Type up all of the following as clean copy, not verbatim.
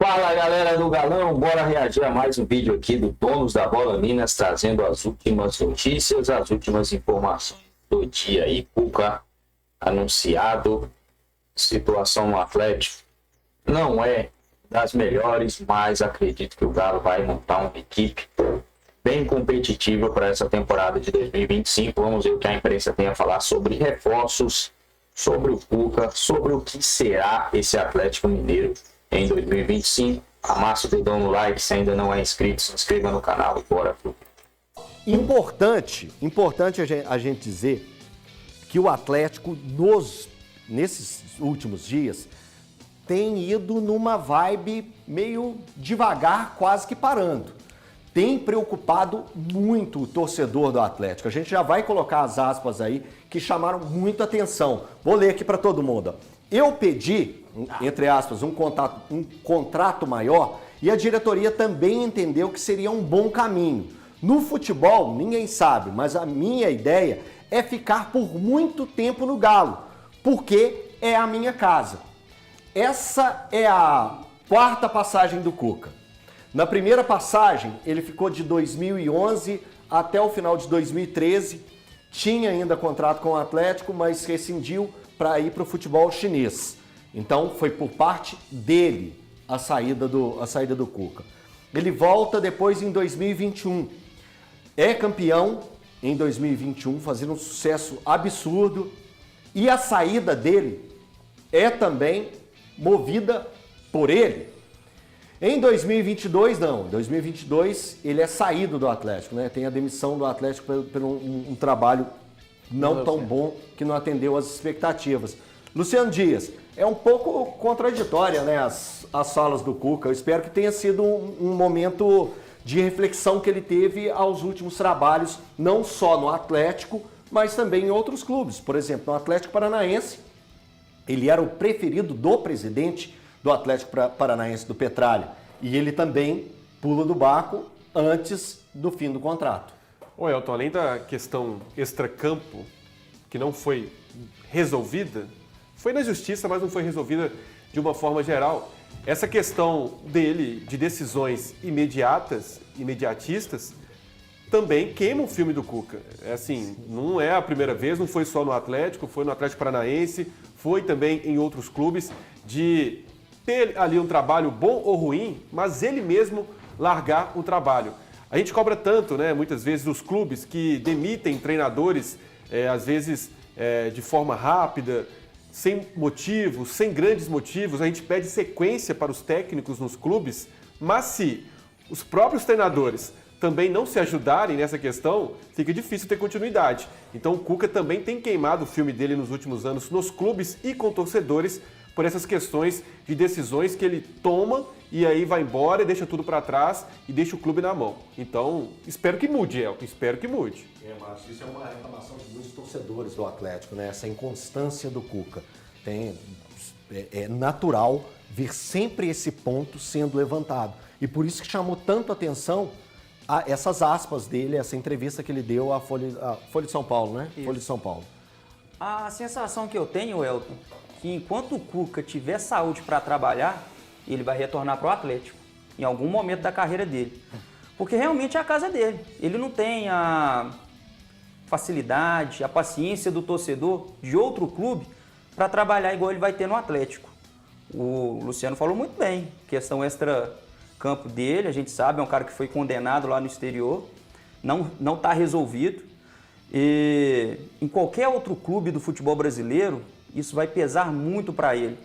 Fala galera do Galão, bora reagir a mais um vídeo aqui do Donos da Bola Minas, trazendo as últimas notícias, as últimas informações do dia aí. Cuca anunciado, situação no Atlético não é das melhores, mas acredito que o Galo vai montar uma equipe bem competitiva para essa temporada de 2025. Vamos ver o que a imprensa tem a falar sobre reforços, sobre o Cuca, sobre o que será esse Atlético Mineiro em 2025. Amassa o dedão no like, se ainda não é inscrito, se inscreva no canal e bora pro Importante a gente dizer que o Atlético, nesses últimos dias, tem ido numa vibe meio devagar, quase que parando. Tem preocupado muito o torcedor do Atlético. A gente já vai colocar as aspas aí que chamaram muita atenção. Vou ler aqui para todo mundo. Eu pedi, entre aspas, um contrato maior e a diretoria também entendeu que seria um bom caminho. No futebol, ninguém sabe, mas a minha ideia é ficar por muito tempo no Galo, porque é a minha casa. Essa é a quarta passagem do Cuca. Na primeira passagem, ele ficou de 2011 até o final de 2013, tinha ainda contrato com o Atlético, mas rescindiu para ir para o futebol chinês. Então, foi por parte dele a saída do Cuca. Ele volta depois em 2021. É campeão em 2021, fazendo um sucesso absurdo. E a saída dele é também movida por ele. Em 2022, não. Em 2022, ele é saído do Atlético, né? Tem a demissão do Atlético por um trabalho não tão bom, que não atendeu às expectativas. Luciano Dias, é um pouco contraditória, né, as falas do Cuca. Eu espero que tenha sido um momento de reflexão que ele teve aos últimos trabalhos, não só no Atlético, mas também em outros clubes. Por exemplo, no Atlético Paranaense, ele era o preferido do presidente do Atlético Paranaense, do Petralha, e ele também pula do barco antes do fim do contrato. Ô Elton, além da questão extracampo, que não foi resolvida, foi na justiça, mas não foi resolvida de uma forma geral. Essa questão dele de decisões imediatistas, também queima o filme do Cuca. É assim, não é a primeira vez, não foi só no Atlético, foi no Atlético Paranaense, foi também em outros clubes, de ter ali um trabalho bom ou ruim, mas ele mesmo largar o trabalho. A gente cobra tanto, né, muitas vezes, os clubes que demitem treinadores, às vezes de forma rápida, sem motivos, sem grandes motivos. A gente pede sequência para os técnicos nos clubes, mas se os próprios treinadores também não se ajudarem nessa questão, fica difícil ter continuidade. Então o Cuca também tem queimado o filme dele nos últimos anos nos clubes e com torcedores por essas questões de decisões que ele toma e aí vai embora e deixa tudo para trás e deixa o clube na mão. Então, espero que mude, Elton, espero que mude. Márcio, isso é uma reclamação de muitos torcedores do Atlético, né? Essa inconstância do Cuca. É natural ver sempre esse ponto sendo levantado. E por isso que chamou tanto atenção essas aspas dele, essa entrevista que ele deu à Folha de São Paulo, né? Isso. Folha de São Paulo. A sensação que eu tenho, Elton, que enquanto o Cuca tiver saúde para trabalhar, ele vai retornar para o Atlético, em algum momento da carreira dele. Porque realmente é a casa dele. Ele não tem a facilidade, a paciência do torcedor de outro clube para trabalhar igual ele vai ter no Atlético. O Luciano falou muito bem, questão extra-campo dele, a gente sabe, é um cara que foi condenado lá no exterior, não está resolvido. E em qualquer outro clube do futebol brasileiro, isso vai pesar muito para ele.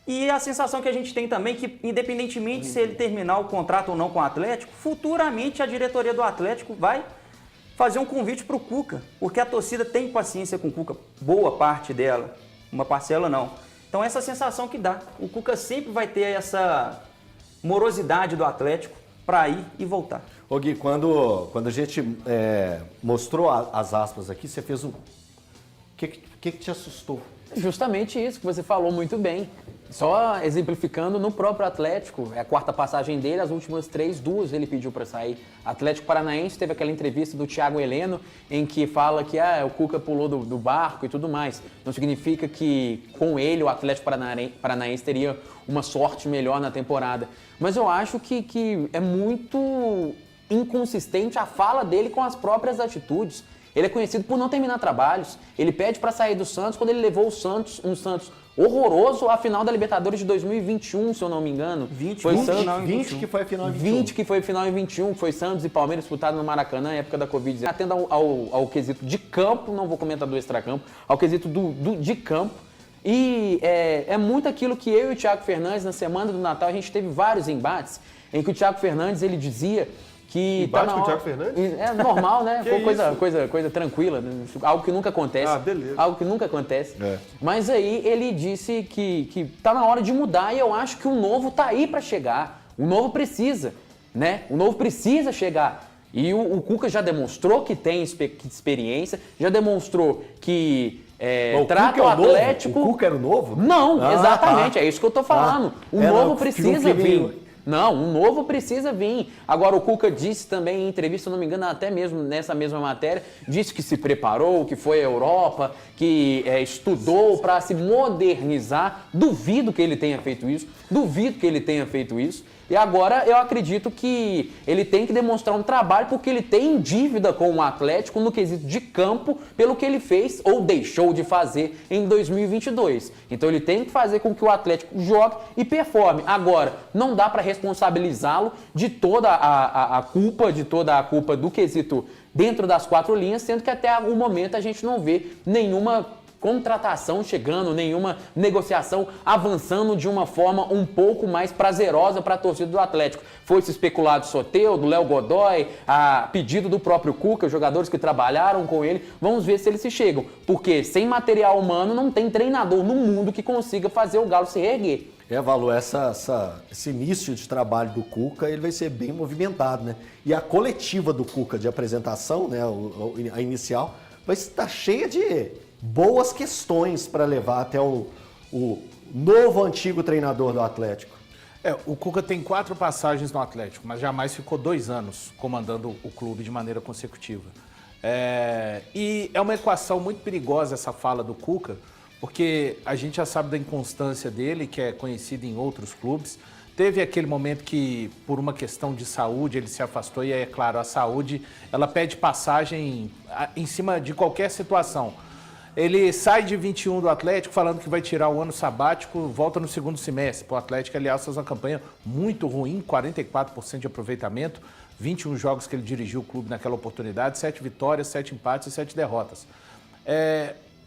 E a sensação que a gente tem também é que, independentemente se ele terminar o contrato ou não com o Atlético, futuramente a diretoria do Atlético vai fazer um convite para o Cuca, porque a torcida tem paciência com o Cuca, boa parte dela, uma parcela não. Então essa sensação que dá, o Cuca sempre vai ter essa morosidade do Atlético para ir e voltar. Ô Gui, quando a gente mostrou as aspas aqui, você fez um... O que te assustou? Justamente isso que você falou muito bem. Só exemplificando no próprio Atlético, é a quarta passagem dele, as últimas 3, 2 ele pediu para sair. Atlético Paranaense teve aquela entrevista do Thiago Heleno, em que fala que o Cuca pulou do barco e tudo mais. Não significa que com ele o Atlético Paranaense teria uma sorte melhor na temporada. Mas eu acho que é muito inconsistente a fala dele com as próprias atitudes. Ele é conhecido por não terminar trabalhos. Ele pede para sair do Santos quando ele levou o Santos, um Santos horroroso, à final da Libertadores de 2021, se eu não me engano. 20 que foi a final em 21. 20 que foi a final em 21, que foi Santos e Palmeiras disputado no Maracanã, na época da Covid. Atendo ao quesito de campo, não vou comentar do extracampo, ao quesito de campo. E é muito aquilo que eu e o Thiago Fernandes, na semana do Natal, a gente teve vários embates, em que o Thiago Fernandes, ele dizia que embate com o Thiago Fernandes? É normal, né? Foi coisa tranquila, né? Algo que nunca acontece. Ah, beleza. Algo que nunca acontece. Mas aí ele disse que tá na hora de mudar e eu acho que o novo tá aí para chegar. O novo precisa, né? O novo precisa chegar. E o Cuca já demonstrou que tem experiência, já demonstrou que trata o Atlético... O Cuca era o novo? Não, exatamente, tá. É isso que eu tô falando. O novo precisa vir. Não, um novo precisa vir. Agora, o Cuca disse também em entrevista, se não me engano, até mesmo nessa mesma matéria, disse que se preparou, que foi à Europa, que estudou para se modernizar. Duvido que ele tenha feito isso. E agora eu acredito que ele tem que demonstrar um trabalho porque ele tem dívida com o Atlético no quesito de campo pelo que ele fez ou deixou de fazer em 2022. Então ele tem que fazer com que o Atlético jogue e performe. Agora, não dá para responsabilizá-lo de toda a culpa do quesito dentro das 4 linhas, sendo que até o momento a gente não vê nenhuma contratação chegando, nenhuma negociação avançando de uma forma um pouco mais prazerosa para a torcida do Atlético. Foi-se especulado Soteldo, Léo Godoy, a pedido do próprio Cuca, os jogadores que trabalharam com ele. Vamos ver se eles se chegam, porque sem material humano não tem treinador no mundo que consiga fazer o Galo se reerguer. Valu, esse início de trabalho do Cuca, ele vai ser bem movimentado, né? E a coletiva do Cuca de apresentação, né, a inicial, vai estar cheia de boas questões para levar até o novo antigo treinador do Atlético. O Cuca tem 4 passagens no Atlético, mas jamais ficou 2 anos comandando o clube de maneira consecutiva. E é uma equação muito perigosa essa fala do Cuca, porque a gente já sabe da inconstância dele, que é conhecido em outros clubes. Teve aquele momento que, por uma questão de saúde, ele se afastou e, é claro, a saúde, ela pede passagem em cima de qualquer situação. Ele sai de 21 do Atlético falando que vai tirar o ano sabático, volta no segundo semestre. O Atlético, aliás, fez uma campanha muito ruim, 44% de aproveitamento, 21 jogos que ele dirigiu o clube naquela oportunidade, 7 vitórias, 7 empates e 7 derrotas.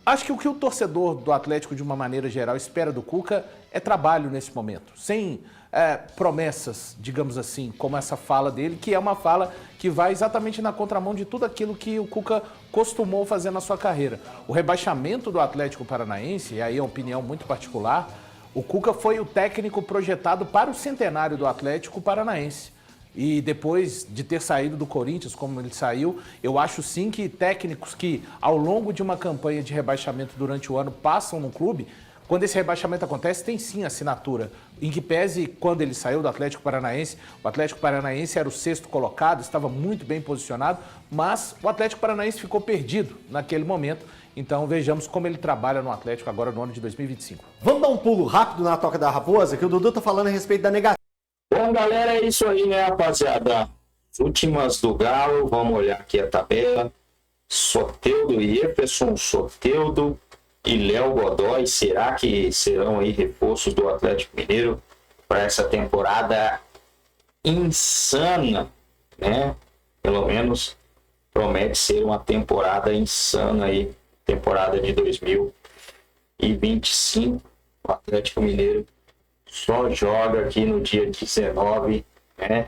Acho que o que o torcedor do Atlético, de uma maneira geral, espera do Cuca é trabalho nesse momento, sem promessas, digamos assim, como essa fala dele, que é uma fala que vai exatamente na contramão de tudo aquilo que o Cuca costumou fazer na sua carreira. O rebaixamento do Atlético Paranaense, e aí é uma opinião muito particular, o Cuca foi o técnico projetado para o centenário do Atlético Paranaense. E depois de ter saído do Corinthians, como ele saiu, eu acho sim que técnicos que ao longo de uma campanha de rebaixamento durante o ano passam no clube, quando esse rebaixamento acontece, tem sim assinatura. Em que pese, quando ele saiu do Atlético Paranaense, o Atlético Paranaense era o 6º colocado, estava muito bem posicionado, mas o Atlético Paranaense ficou perdido naquele momento. Então vejamos como ele trabalha no Atlético agora no ano de 2025. Vamos dar um pulo rápido na Toca da Raposa, que o Dudu tá falando a respeito da negativa. Bom, galera, é isso aí, né, rapaziada? As últimas do Galo, vamos olhar aqui a tabela. Soteldo e Jefferson, Soteldo e Léo Godoy, será que serão aí reforços do Atlético Mineiro para essa temporada insana, né? Pelo menos promete ser uma temporada insana aí, temporada de 2025. O Atlético Mineiro só joga aqui no dia 19, né?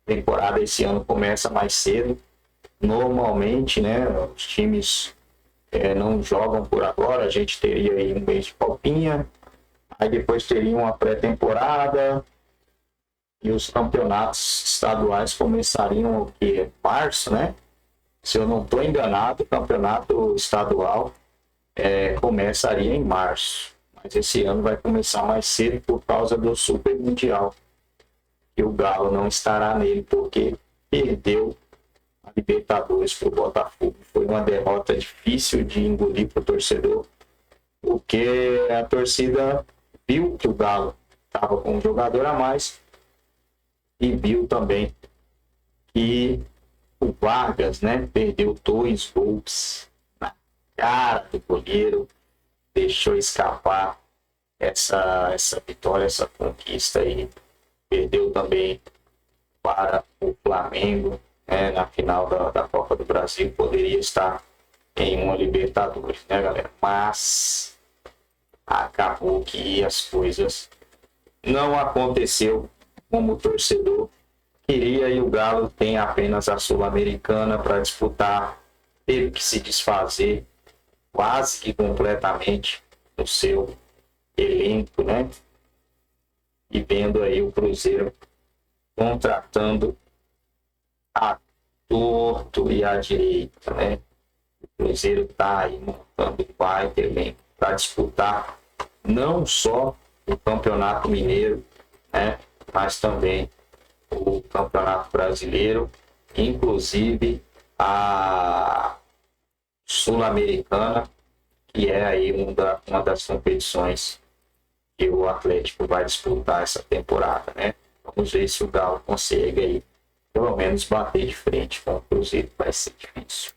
A temporada esse ano começa mais cedo. Normalmente, né, os times não jogam por agora. A gente teria aí um mês de copinha, aí depois teria uma pré-temporada e os campeonatos estaduais começariam o que? Março, né? Se eu não estou enganado, o campeonato estadual começaria em março. Mas esse ano vai começar mais cedo por causa do Super Mundial. E o Galo não estará nele porque perdeu a Libertadores para o Botafogo. Foi uma derrota difícil de engolir para o torcedor, porque a torcida viu que o Galo estava com um jogador a mais e viu também que o Vargas, né, perdeu 2 gols na cara do goleiro, deixou escapar essa vitória, essa conquista aí. Perdeu também para o Flamengo, né, na final da Copa do Brasil. Poderia estar em uma Libertadores, né, galera? Mas acabou que as coisas não aconteceu como o torcedor queria e o Galo tem apenas a Sul-Americana para disputar. Teve que se desfazer quase que completamente do seu elenco, né? E vendo aí o Cruzeiro contratando a torto e a direita, né? O Cruzeiro está aí montando um baita elenco para disputar não só o Campeonato Mineiro, né? Mas também o Campeonato Brasileiro, inclusive a Sul-Americana, que é aí uma das competições que o Atlético vai disputar essa temporada, né? Vamos ver se o Galo consegue aí, pelo menos, bater de frente com o Cruzeiro. Vai ser difícil.